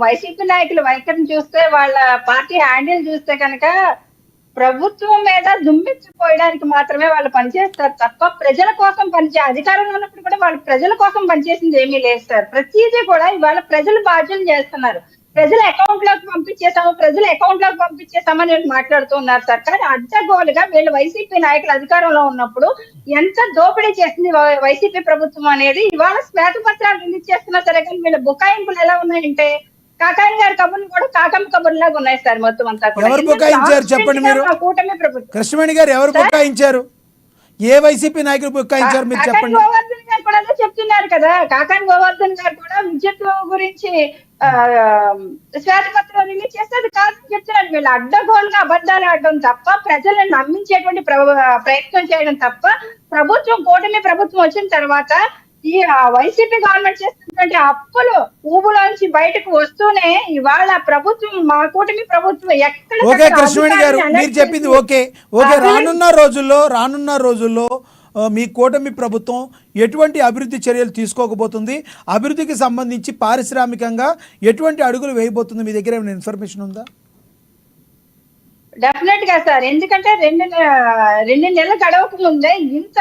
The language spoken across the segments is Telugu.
వైసీపీ నాయకుల వైఖరిని చూస్తే, వాళ్ళ పార్టీ హ్యాండిల్ చూస్తే కనుక ప్రభుత్వం మీద దుమ్మెచ్చిపోయడానికి మాత్రమే వాళ్ళు పనిచేస్తారు తప్ప ప్రజల కోసం అధికారంలో ఉన్నప్పుడు కూడా వాళ్ళు ప్రజల కోసం పనిచేసింది ఏమీ లేదు సార్. ప్రతిదీ కూడా ఇవాళ ప్రజలు బాధ్యతలు చేస్తున్నారు. ప్రజల అకౌంట్ లోకి పంపించేసామని మాట్లాడుతున్నారు సార్. కానీ అడ్డగోలుగా వీళ్ళు వైసీపీ నాయకులు అధికారంలో ఉన్నప్పుడు ఎంత దోపిడీ చేసింది వైసీపీ ప్రభుత్వం అనేది ఇవాళ శ్వేతపత్రాలు రిలీజ్ చేస్తున్నా సరే, కానీ వీళ్ళ బుకాయింపులు ఎలా ఉన్నాయంటే కాకాని గారి కబుర్లు కూడా కాకమ్మ కబుర్లాగా ఉన్నాయి సార్. మొత్తం అంతా కూడా ఎవరు బుకాయించారు చెప్పండి మీరు? కూటమి ప్రభుత్వం. కృష్ణవేణి గారు ఎవరు బుకాయించారు? ఏ వైసీపీ నాయకులు బుకాయించారు మీరు చెప్పండి? గోవర్ధన్ గారు కూడా అదే చెప్తున్నారు కదా. కాకాని గోవర్ధన్ గారు కూడా విద్యుత్ గురించి శ్వేతపత్రం రిలీజ్ చేస్తే అది కాదని చెప్తున్నారు. వీళ్ళు అడ్డగోలుగా అబద్ధాలు ఆడడం తప్ప ప్రజలను నమ్మించేటువంటి ప్రయత్నం చేయడం తప్ప ప్రభుత్వం కూటమి ప్రభుత్వం వచ్చిన తర్వాత ఈ వైసీపీ గవర్నమెంట్ చేస్తున్నటువంటి అప్పులు ఊబులోంచి బయటకు వస్తూనే ఇవాళ ప్రభుత్వం మా కూటమి ప్రభుత్వం ఎక్కడ. ఓకే కృష్ణవేణి గారు మీరు చెప్పింది ఓకే. రానున్న రోజుల్లో మీ కూటమి ప్రభుత్వం ఎటువంటి అభివృద్ధి చర్యలు తీసుకోకపోతుంది, అభివృద్ధికి సంబంధించి పారిశ్రామికంగా ఎటువంటి అడుగులు వేయబోతుంది, మీ దగ్గర ఏమైనా ఇన్ఫర్మేషన్ ఉందా? డెఫినెట్ గా సార్. ఎందుకంటే రెండు నెలల గడవకు ముందే ఇంత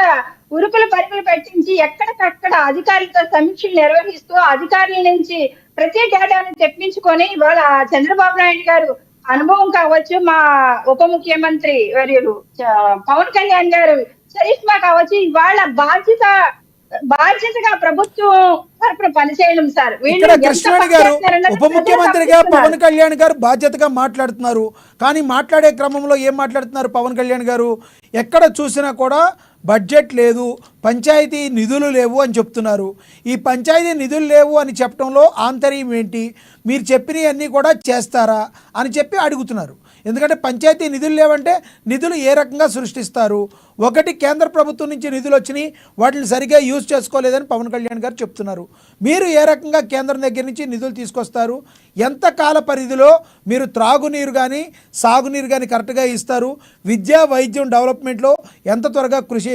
ఉరుకులు పరుగులు పెట్టించి ఎక్కడికక్కడ అధికారులతో సమీక్షలు నిర్వహిస్తూ అధికారుల నుంచి ప్రతి డేటాను తెప్పించుకొని ఇవాళ చంద్రబాబు నాయుడు గారు అనుభవం కావచ్చు, మా ఉప ముఖ్యమంత్రి వర్యులు పవన్ కళ్యాణ్ గారు చరిష్మా కావచ్చు, ఇవాళ బాధ్యతగా ప్రభుత్వం తరపున పనిచేయడం సార్. కృష్ణవేణి గారు ఉప ముఖ్యమంత్రిగా పవన్ కళ్యాణ్ గారు బాధ్యతగా మాట్లాడుతున్నారు. కానీ మాట్లాడే క్రమంలో ఏం మాట్లాడుతున్నారు పవన్ కళ్యాణ్ గారు? ఎక్కడ చూసినా కూడా బడ్జెట్ లేదు, పంచాయతీ నిధులు లేవు అని చెప్తున్నారు. ఈ పంచాయతీ నిధులు లేవు అని చెప్పడంలో ఆంతర్యం ఏంటి? మీరు చెప్పినవన్నీ కూడా చేస్తారా అని చెప్పి అడుగుతున్నారు. ఎందుకంటే పంచాయతీ నిధులు లేవంటే నిధులు ఏ రకంగా సృష్టిస్తారు? ఒకటి కేంద్ర ప్రభుత్వం నుంచి నిధులు వచ్చినాయి, వాటిని సరిగ్గా యూజ్ చేసుకోలేదని పవన్ కళ్యాణ్ గారు చెప్తున్నారు. మీరు ఏ రకంగా కేంద్రం దగ్గర నుంచి నిధులు తీసుకొస్తారు? ఎంత కాల పరిధిలో మీరు త్రాగునీరు కానీ సాగునీరు కానీ కరెక్ట్గా ఇస్తారు? విద్యా వైద్యం డెవలప్మెంట్లో ఎంత త్వరగా కృషి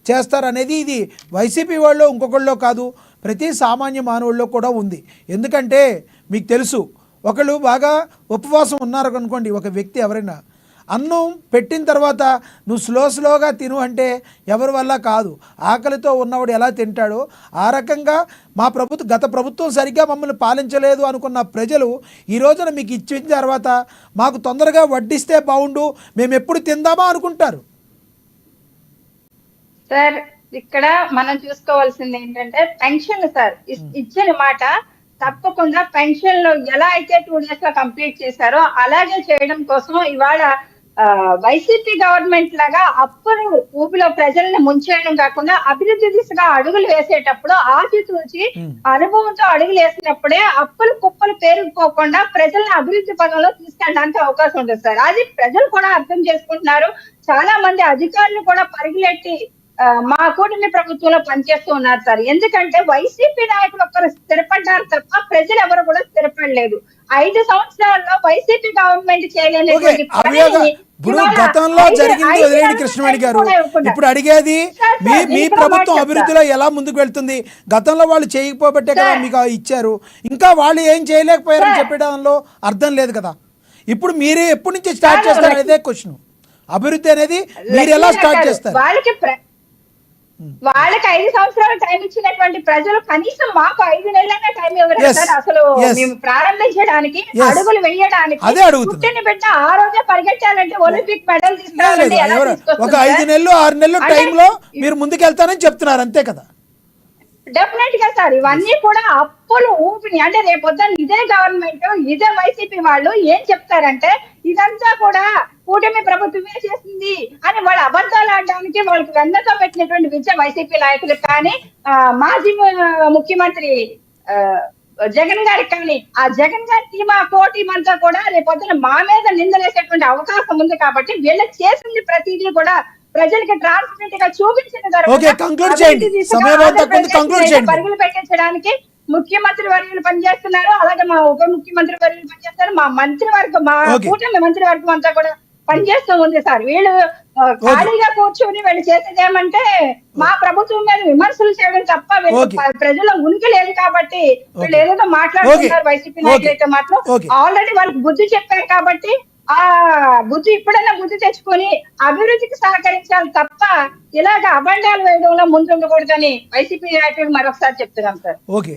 చేస్తారు అనేది ఇది వైసీపీ వాళ్ళు ఇంకొకళ్ళలో కాదు, ప్రతి సామాన్య మానవుల్లో కూడా ఉంది. ఎందుకంటే మీకు తెలుసు, ఒకళ్ళు బాగా ఉపవాసం ఉన్నారు అనుకోండి, ఒక వ్యక్తి ఎవరైనా అన్నం పెట్టిన తర్వాత నువ్వు స్లోగా తిను అంటే ఎవరి వల్ల కాదు. ఆకలితో ఉన్నవాడు ఎలా తింటాడో ఆ రకంగా గత ప్రభుత్వం సరిగ్గా మమ్మల్ని పాలించలేదు అనుకున్న ప్రజలు ఈ రోజున మీకు ఇచ్చిన తర్వాత మాకు తొందరగా వడ్డిస్తే బాగుండు, మేము ఎప్పుడు తిందామా అనుకుంటారు. సార్ ఇక్కడ మనం చూసుకోవాల్సింది ఏంటంటే పెన్షన్ సార్ ఇచ్చిన మాట తప్పకుండా పెన్షన్ లో ఎలా అయితే 2 days లో కంప్లీట్ చేశారో అలాగే చేయడం కోసం ఇవాళ వైసీపీ గవర్నమెంట్ లాగా అప్పులు ఊపిలో ప్రజల్ని ముంచేయడం కాకుండా అభివృద్ధి దిశగా అడుగులు వేసేటప్పుడు ఆచితూచి అనుభవంతో అడుగులు వేసినప్పుడే అప్పులు కుప్పలు పేరుకుపోకుండా ప్రజల్ని అభివృద్ధి పదంలో తీసుకెళ్ళడానికి అవకాశం ఉంటుంది సార్. అది ప్రజలు కూడా అర్థం చేసుకుంటున్నారు. చాలా మంది అధికారులు కూడా పరుగులెట్టి మా కూటమి ప్రభుత్వంలో పనిచేస్తూ ఉన్నారు సార్. ఎందుకంటే వైసీపీ నాయకులు ఒక్కరు స్థిరపడ్డారు తప్ప ప్రజలు ఎవరు కూడా స్థిరపడలేదు. 5 సంవత్సరాల్లో వైసీపీ గవర్నమెంట్ చేయలేని గతంలో జరిగింది వదిలేండి కృష్ణవేణి గారు. ఇప్పుడు అడిగేది మీ ప్రభుత్వం అభివృద్ధిలో ఎలా ముందుకు వెళ్తుంది? గతంలో వాళ్ళు చేయకపోబట్టే కదా మీకు ఇచ్చారు, ఇంకా వాళ్ళు ఏం చేయలేకపోయారని చెప్పడంలో అర్థం లేదు కదా. ఇప్పుడు మీరే ఎప్పటి నుంచి స్టార్ట్ చేస్తారు అనేదే క్వశ్చన్. అభివృద్ధి అనేది మీరు ఎలా స్టార్ట్ చేస్తారు? వాళ్ళకి 5 సంవత్సరాలు టైం ఇచ్చినటువంటి ప్రజలు కనీసం మాకు 5 నెలలైనా టైం ఇవ్వరు సార్. అసలు మేము ప్రారంభించడానికి అడుగులు వేయడానికి పుట్టిన బిడ్డ ఆ రోజే పరిగెట్టాలంటే ఒలింపిక్ మెడల్ తీసుకురావాలంటే ఒక 5 నెలలు 6 నెలలు టైంలో మీరు ముందుకెళ్తానని చెప్తున్నారు అంతే కదా. డెఫినెట్ గా సార్ ఇవన్నీ కూడా అప్పులు ఊపిని. అంటే రేపొద్దున ఇదే గవర్నమెంట్ ఇదే వైసీపీ వాళ్ళు ఏం చెప్తారంటే ఇదంతా కూడా కూటమి ప్రభుత్వమే చేసింది అని వాళ్ళు అబద్ధాలు ఆడడానికి వాళ్ళకి వెన్నతో పెట్టినటువంటి విద్య వైసీపీ నాయకులు కానీ మాజీ ముఖ్యమంత్రి జగన్ గారికి కానీ ఆ జగన్ గారి టీమ్ ఆ టీం అంతా కూడా రేపొద్దున మా మీద నిందలేసేటువంటి అవకాశం ఉంది. కాబట్టి వీళ్ళు చేసింది ప్రతిదీ కూడా ప్రజలకి ట్రాన్స్పరెంట్ గా చూపించిన తర్వాత పరుగులు పెట్టించడానికి ముఖ్యమంత్రి వర్యులు పనిచేస్తున్నారు. అలాగే మా ఉప ముఖ్యమంత్రి వర్యులు పనిచేస్తారు. మా మంత్రివర్గం మా కూటమి మంత్రివర్గం అంతా కూడా పనిచేస్తూ ఉంది సార్. వీళ్ళు ఖాళీగా కూర్చొని వీళ్ళు చేసేది ఏమంటే మా ప్రభుత్వం మీద విమర్శలు చేయడం తప్ప వీళ్ళు ప్రజల ఉనికి లేదు కాబట్టి వీళ్ళు ఏదో మాట్లాడుతున్నారు. వైసీపీ నాయకులు అయితే మాత్రం ఆల్రెడీ వాళ్ళకి బుద్ధి చెప్పారు కాబట్టి ఆ బుద్ధి ఇప్పుడైనా బుద్ధి తెచ్చుకొని అభివృద్ధికి సహకరించాలి తప్ప ఇలాగ అబండాలు వేయడంలో ముందుండకూడదని వైసీపీ నాయకులకు మరొకసారి చెప్తున్నాం సార్. ఓకే.